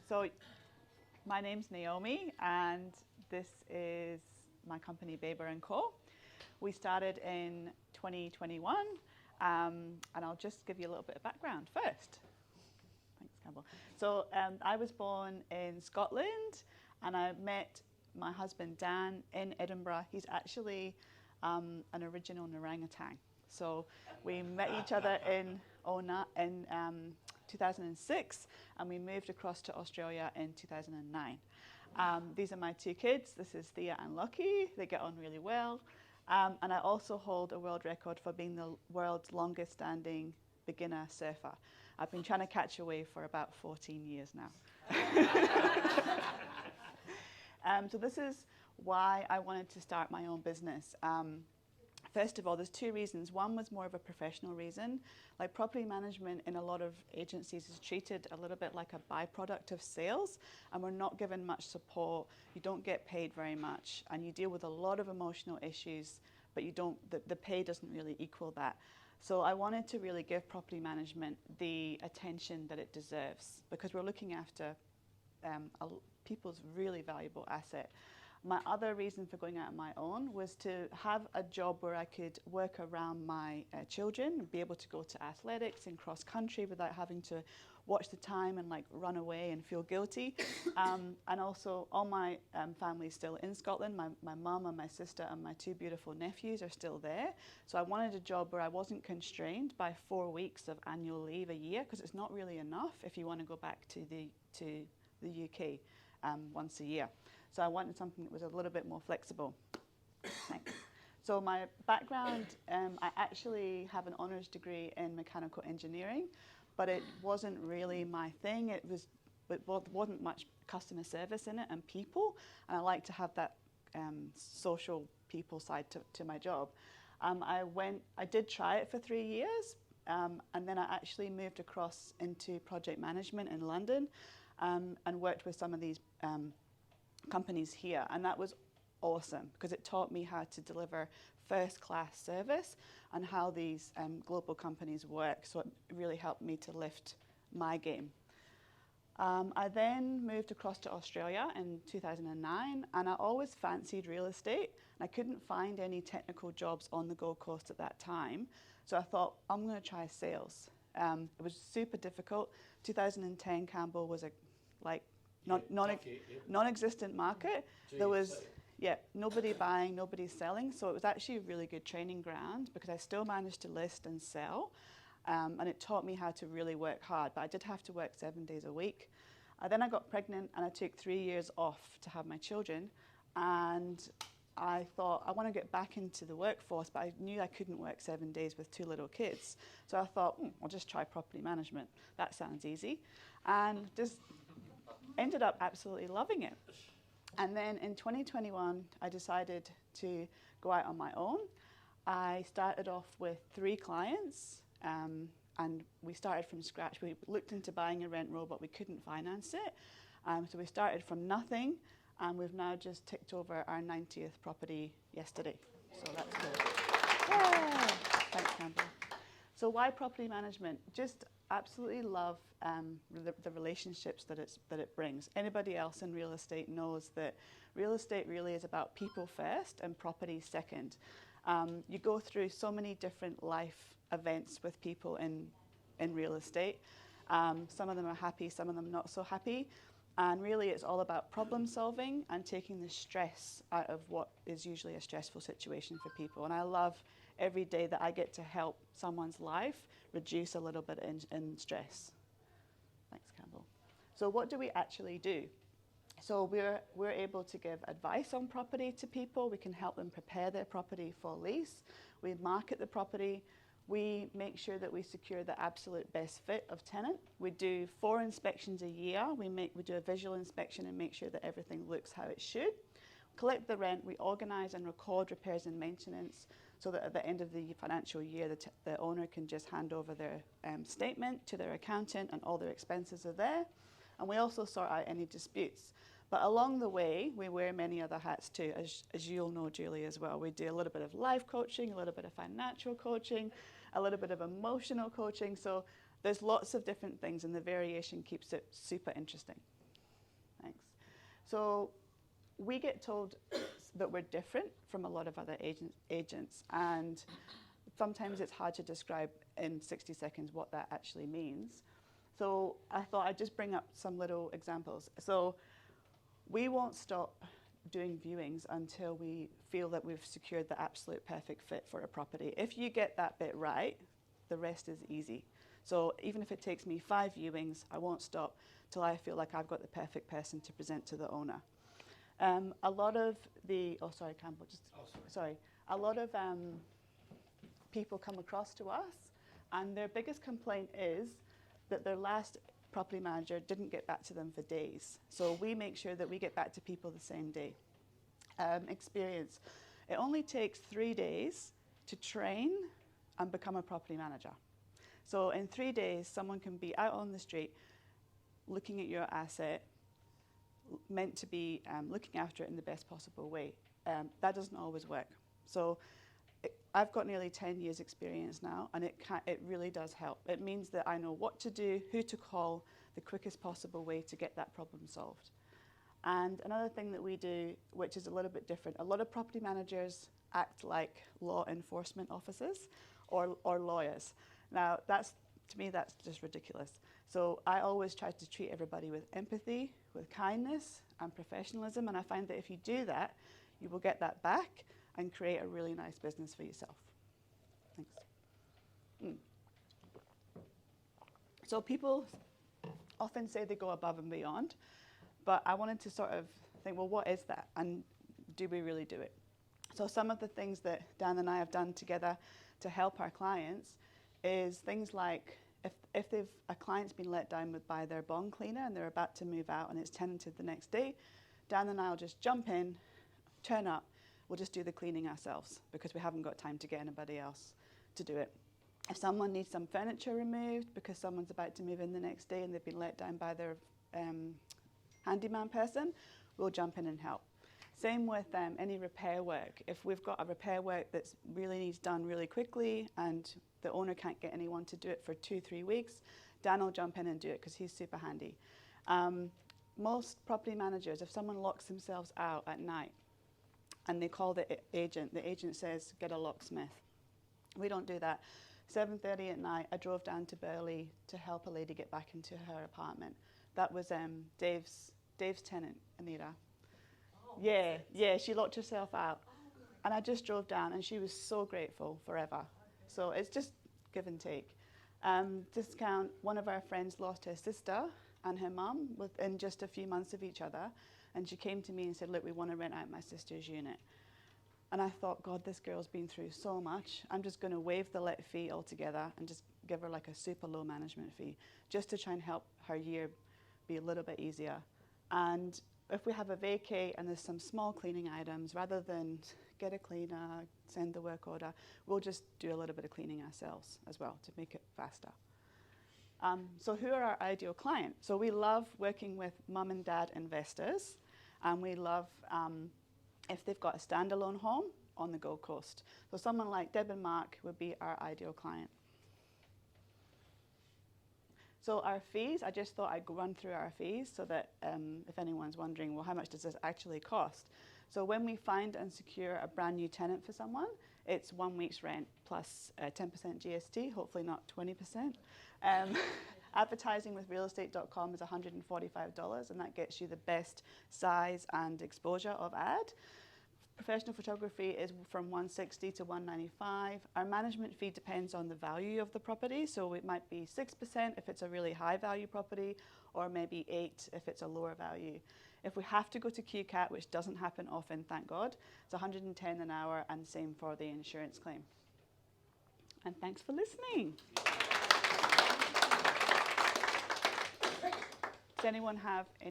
So my name's Naomi, and this is my company, Baber & Co. We started in 2021, and I'll just give you a little bit of background first. Thanks, Campbell. So I was born in Scotland, and I met my husband, Dan, in Edinburgh. He's actually an original orangutan. So we met each other in 2006, and we moved across to Australia in 2009. These are my two kids. This is Thea and Lucky. They get on really well. And I also hold a world record for being the world's longest standing beginner surfer. I've been trying to catch a wave for about 14 years now. So this is why I wanted to start my own business. First of all, there's two reasons. One was more of a professional reason. Like property management in a lot of agencies is treated a little bit like a byproduct of sales, and we're not given much support. You don't get paid very much, and you deal with a lot of emotional issues, but you don't. The pay doesn't really equal that. So I wanted to really give property management the attention that it deserves, because we're looking after people's really valuable asset. My other reason for going out on my own was to have a job where I could work around my children and be able to go to athletics and cross country without having to watch the time and like run away and feel guilty. And also all my family is still in Scotland. My mum and my sister and my two beautiful nephews are still there. So I wanted a job where I wasn't constrained by 4 weeks of annual leave a year, because it's not really enough if you want to go back to the UK once a year. So I wanted something that was a little bit more flexible. Thanks. So my background, I actually have an honours degree in mechanical engineering, but it wasn't really my thing. It wasn't much customer service in it and people, and I like to have that social people side to my job. I did try it for 3 years, and then I actually moved across into project management in London, and worked with some of these companies here, and that was awesome because it taught me how to deliver first-class service and how these global companies work. So it really helped me to lift my game. I then moved across to Australia in 2009, and I always fancied real estate. I couldn't find any technical jobs on the Gold Coast at that time, so I thought I'm going to try sales. It was super difficult. 2010, Campbell was a non-existent market. There was nobody buying, nobody selling. So it was actually a really good training ground because I still managed to list and sell, and it taught me how to really work hard. But I did have to work 7 days a week. Then I got pregnant and I took 3 years off to have my children, and I thought I want to get back into the workforce, but I knew I couldn't work 7 days with 2 little kids. So I thought, I'll just try property management. That sounds easy, and just ended up absolutely loving it. And then in 2021, I decided to go out on my own. I started off with 3 clients, and we started from scratch. We looked into buying a rent roll, but we couldn't finance it. So we started from nothing, and we've now just ticked over our 90th property yesterday. So that's good. Yeah. Thanks, Campbell. So why property management? Just absolutely love the relationships that it brings. Anybody else in real estate knows that real estate really is about people first and property second. You go through so many different life events with people in real estate. Some of them are happy, some of them not so happy. And really it's all about problem solving and taking the stress out of what is usually a stressful situation for people. And I love every day that I get to help someone's life reduce a little bit in stress. Thanks, Campbell. So what do we actually do? So we're able to give advice on property to people. We can help them prepare their property for lease. We market the property. We make sure that we secure the absolute best fit of tenant. We do 4 inspections a year. We do a visual inspection and make sure that everything looks how it should. Collect the rent. We organise and record repairs and maintenance so that at the end of the financial year, the owner can just hand over their statement to their accountant and all their expenses are there. And we also sort out any disputes. But along the way, we wear many other hats too, as you'll know, Julie, as well. We do a little bit of life coaching, a little bit of financial coaching, a little bit of emotional coaching. So there's lots of different things, and the variation keeps it super interesting. So we get told that we're different from a lot of other agents, and sometimes it's hard to describe in 60 seconds what that actually means. So I thought I'd just bring up some little examples. So we won't stop doing viewings until we feel that we've secured the absolute perfect fit for a property. If you get that bit right, the rest is easy. So even if it takes me 5 viewings, I won't stop till I feel like I've got the perfect person to present to the owner. A lot of the, oh sorry Campbell, a lot of people come across to us and their biggest complaint is that their last property manager didn't get back to them for days. So we make sure that we get back to people the same day. Experience. It only takes 3 days to train and become a property manager. So in 3 days, someone can be out on the street looking at your asset, meant to be looking after it in the best possible way. That doesn't always work. So I've got nearly 10 years experience now, and it really does help. It means that I know what to do, who to call, the quickest possible way to get that problem solved. And another thing that we do, which is a little bit different, a lot of property managers act like law enforcement officers or lawyers. Now, to me, that's just ridiculous. So I always try to treat everybody with empathy, with kindness and professionalism, and I find that if you do that, you will get that back and create a really nice business for yourself. Thanks. So people often say they go above and beyond, but I wanted to sort of think, well, what is that? And do we really do it? So some of the things that Dan and I have done together to help our clients is things like if a client's been let down by their bond cleaner and they're about to move out and it's tenanted the next day, Dan and I will just jump in, turn up, we'll just do the cleaning ourselves because we haven't got time to get anybody else to do it. If someone needs some furniture removed because someone's about to move in the next day and they've been let down by their handyman person, we'll jump in and help. Same with any repair work. If we've got a repair work that really needs done really quickly and the owner can't get anyone to do it for 2-3 weeks, Dan will jump in and do it because he's super handy. Most property managers, if someone locks themselves out at night and they call the agent says, get a locksmith. We don't do that. 7:30 at night, I drove down to Burley to help a lady get back into her apartment. That was Dave's tenant, Anita. Yeah, she locked herself out. And I just drove down and she was so grateful forever. So it's just give and take. Discount, one of our friends lost her sister and her mum within just a few months of each other. And she came to me and said, look, we want to rent out my sister's unit. And I thought, God, this girl's been through so much. I'm just going to waive the let fee altogether and just give her like a super low management fee just to try and help her year be a little bit easier. And if we have a vacate and there's some small cleaning items, rather than get a cleaner, send the work order, we'll just do a little bit of cleaning ourselves as well to make it faster. So who are our ideal clients? So we love working with mum and dad investors, and we love if they've got a standalone home on the Gold Coast. So someone like Deb and Mark would be our ideal client. So our fees, I just thought I'd run through our fees so that if anyone's wondering, well, how much does this actually cost? So when we find and secure a brand new tenant for someone, it's 1 week's rent plus 10% GST, hopefully not 20%. Advertising with realestate.com is $145, and that gets you the best size and exposure of ad. Professional photography is from $160 to $195. Our management fee depends on the value of the property, so it might be 6% if it's a really high value property, or maybe 8% if it's a lower value. If we have to go to QCAT, which doesn't happen often, thank God, it's $110 an hour, and same for the insurance claim. And thanks for listening. Does anyone have any